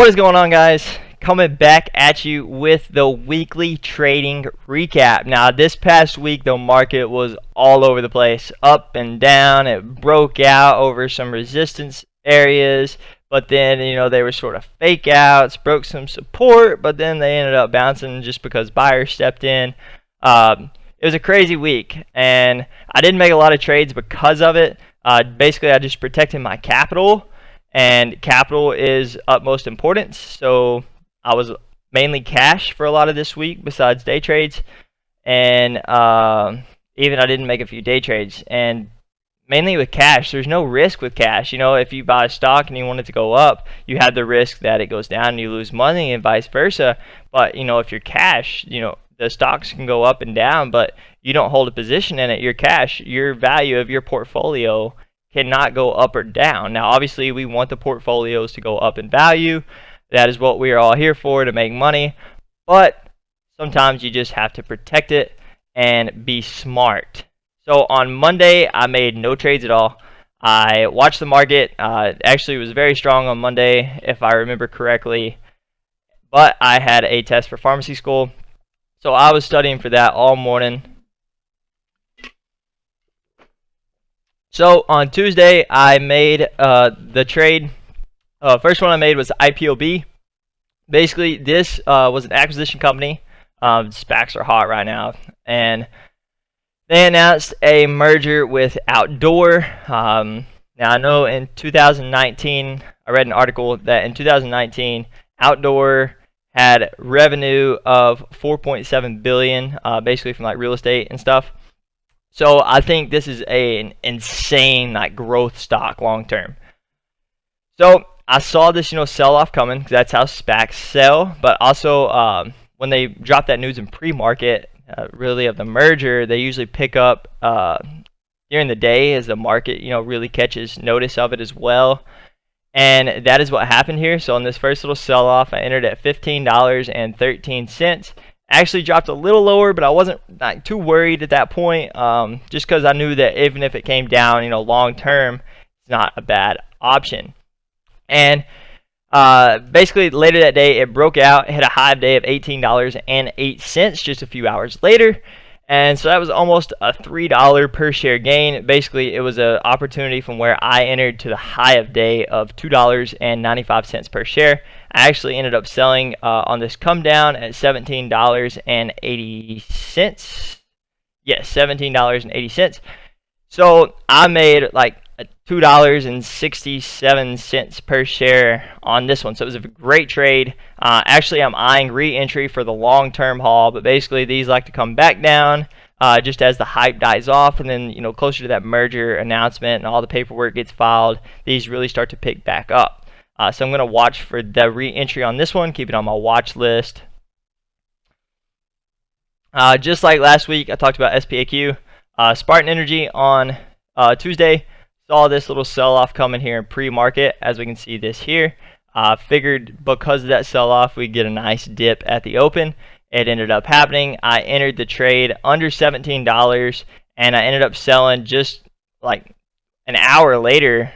What is going on, guys? Coming back at you with the weekly trading recap. Now, this past week, the market was all over the place, up and down. It broke out over some resistance areas, but then, they were sort of fake outs, broke some support, but then they ended up bouncing just because buyers stepped in. It was a crazy week, and I didn't make a lot of trades because of it. Basically, I just protected my capital. And capital is utmost importance, so I was mainly cash for a lot of this week besides day trades, and even I didn't make a few day trades. And mainly with cash, there's no risk with cash. If you buy a stock and you want it to go up, you have the risk that it goes down and you lose money, and vice versa. But if you're cash, the stocks can go up and down, but you don't hold a position in it. Your cash, your value of your portfolio cannot go up or down. Now, obviously, we want the portfolios to go up in value. That is what we are all here for, to make money. But sometimes you just have to protect it and be smart. So on Monday, I made no trades at all. I watched the market. Actually, it was very strong on Monday, if I remember correctly. But I had a test for pharmacy school, so I was studying for that all morning. So on Tuesday, I made the trade. First one I made was IPOB. Basically, this was an acquisition company. SPACs are hot right now, and they announced a merger with Outdoor. Now I know in 2019, I read an article that in 2019, Outdoor had revenue of 4.7 billion, basically from like real estate and stuff. So I think this is an insane growth stock long term. So I saw this sell-off coming, because that's how SPACs sell. But also when they drop that news in pre-market, really of the merger, they usually pick up during the day as the market really catches notice of it as well. And that is what happened here. So on this first little sell-off, I entered at $15.13. Actually dropped a little lower, but I wasn't too worried at that point, just because I knew that even if it came down, long term, it's not a bad option. And basically later that day, it broke out, it hit a high day of $18.08 just a few hours later, and so that was almost a $3 per share gain. Basically, it was an opportunity from where I entered to the high of day of $2.95 per share. I actually ended up selling on this come down at $17.80. Yes, $17.80. So I made like $2.67 per share on this one. So it was a great trade. Actually, I'm eyeing re-entry for the long-term haul, but basically these like to come back down just as the hype dies off, and then closer to that merger announcement and all the paperwork gets filed, these really start to pick back up. So I'm going to watch for the re-entry on this one, keep it on my watch list. Just like last week, I talked about SPAQ. Spartan Energy on Tuesday saw this little sell-off coming here in pre-market, as we can see this here. Figured because of that sell-off, we'd get a nice dip at the open. It ended up happening. I entered the trade under $17, and I ended up selling just like an hour later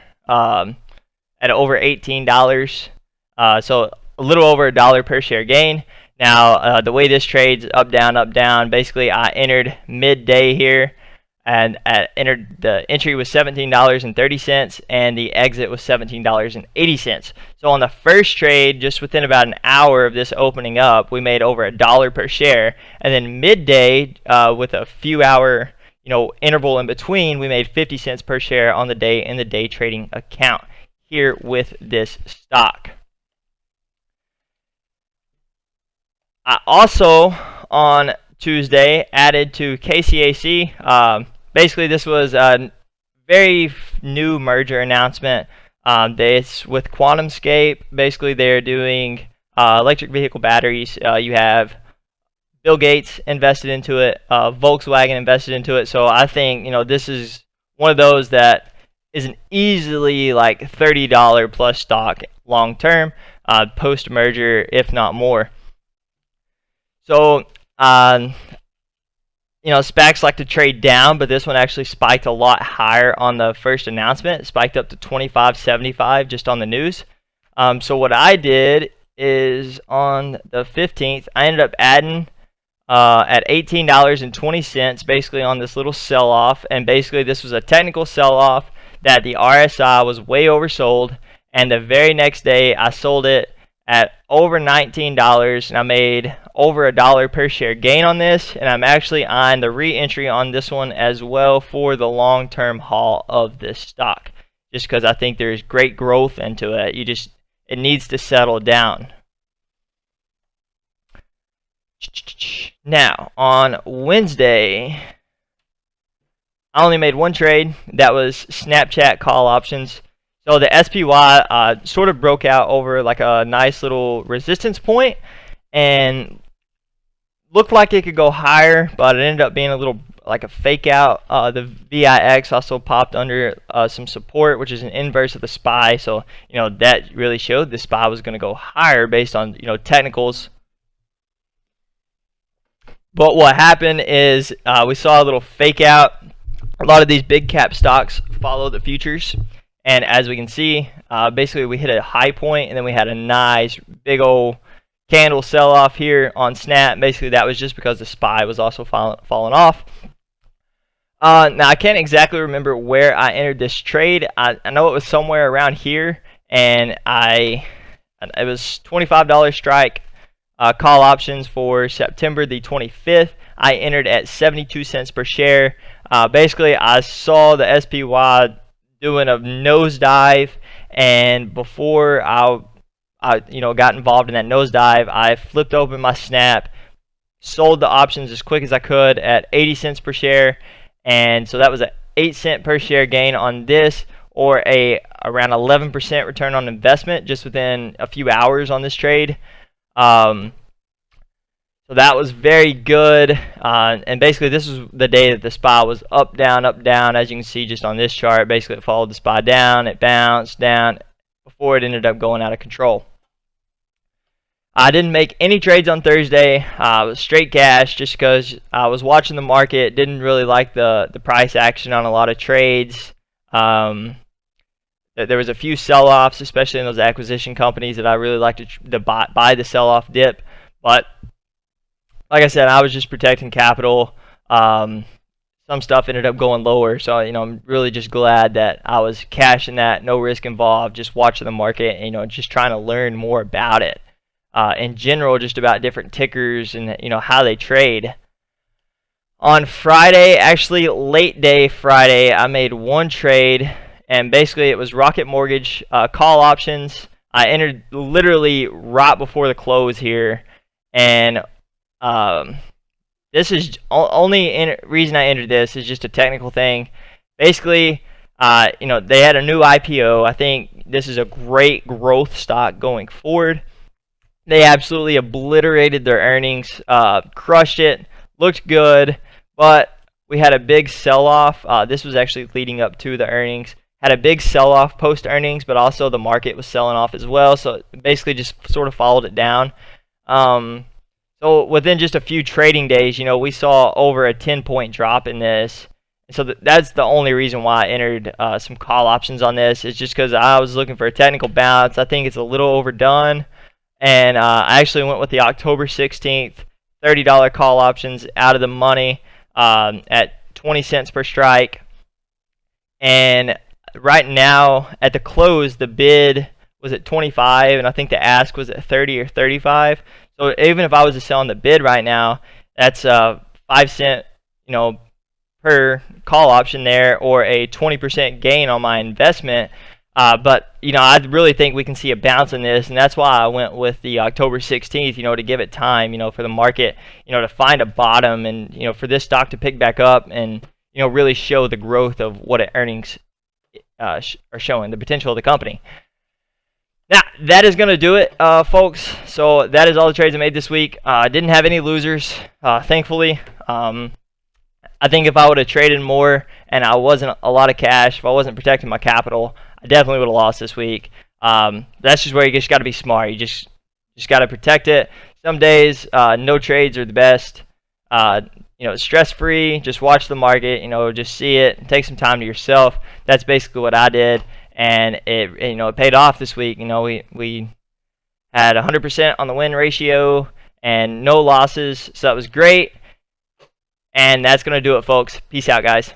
at over $18, so a little over $1 per share gain. Now the way this trades, up down, basically I entered midday here, and the entry was $17.30 and the exit was $17.80. So on the first trade, just within about an hour of this opening up, we made over $1 per share, and then midday with a few hour interval in between, we made 50 cents per share on the day in the day trading account here with this stock. I also on Tuesday added to KCAC. Basically, this was a very new merger announcement. It's with QuantumScape. Basically, they're doing electric vehicle batteries. You have Bill Gates invested into it, Volkswagen invested into it. So I think this is one of those that is an easily like $30 plus stock long term, post merger, if not more. So SPACs like to trade down, but this one actually spiked a lot higher on the first announcement. It spiked up to $25.75 just on the news. So what I did is on the 15th. I ended up adding at $18.20 basically on this little sell-off, and basically this was a technical sell-off that the RSI was way oversold, and the very next day I sold it at over $19, and I made over $1 per share gain on this, and I'm actually on the re-entry on this one as well for the long-term haul of this stock, just because I think there's great growth into it. It needs to settle down. Now, on Wednesday, I only made one trade. That was Snapchat call options. So the SPY sort of broke out over like a nice little resistance point and looked like it could go higher, but it ended up being a little like a fake out. The VIX also popped under some support, which is an inverse of the SPY. So, that really showed the SPY was going to go higher based on, technicals. But what happened is we saw a little fake out. A lot of these big cap stocks follow the futures. And as we can see, basically we hit a high point and then we had a nice big old candle sell off here on Snap. Basically that was just because the SPY was also falling off. Now I can't exactly remember where I entered this trade. I know it was somewhere around here, and it was $25 strike. Call options for September the 25th. I entered at 72 cents per share. Basically, I saw the SPY doing a nosedive, and before I got involved in that nosedive, I flipped open my Snap, sold the options as quick as I could at 80 cents per share, and so that was an 8-cent per share gain on this, or around 11% return on investment just within a few hours on this trade. So that was very good, and basically this was the day that the SPY was up, down, as you can see just on this chart. Basically it followed the SPY down, it bounced down before it ended up going out of control. I didn't make any trades on Thursday. It was straight cash just because I was watching the market, didn't really like the price action on a lot of trades. There was a few sell-offs, especially in those acquisition companies that I really like to buy the sell-off dip. But like I said, I was just protecting capital. Some stuff ended up going lower, so I'm really just glad that I was cashing that, no risk involved, just watching the market, and just trying to learn more about it. In general, just about different tickers and how they trade. On Friday, actually late day Friday, I made one trade. And basically it was Rocket Mortgage call options. I entered literally right before the close here, and this is only reason I entered this is just a technical thing. Basically, they had a new IPO. I think this is a great growth stock going forward. They absolutely obliterated their earnings, crushed it, looked good, but we had a big sell-off. This was actually leading up to the earnings. Had a big sell-off post-earnings, but also the market was selling off as well, so it basically just sort of followed it down. So within just a few trading days, we saw over a 10-point drop in this. So that's the only reason why I entered some call options on this, is just because I was looking for a technical bounce. I think it's a little overdone, and I actually went with the October 16th $30 call options out of the money at 20 cents per strike. And right now at the close, the bid was at 25, and I think the ask was at 30 or 35. So even if I was to sell on the bid right now, that's 5 cent, per call option there, or a 20% gain on my investment. But I really think we can see a bounce in this, and that's why I went with the October 16th, to give it time, for the market, to find a bottom, and for this stock to pick back up and really show the growth of what earnings are showing, the potential of the company. Now, that is going to do it, folks. So that is all the trades I made this week. I didn't have any losers, thankfully. I think if I would have traded more and I wasn't a lot of cash, if I wasn't protecting my capital, I definitely would have lost this week. That's just where you just got to be smart. You just got to protect it. Some days, no trades are the best. Stress-free, just watch the market, just see it, take some time to yourself. That's basically what I did, and it paid off this week. We Had 100% on the win ratio and no losses, so that was great. And that's going to do it, folks. Peace out, guys.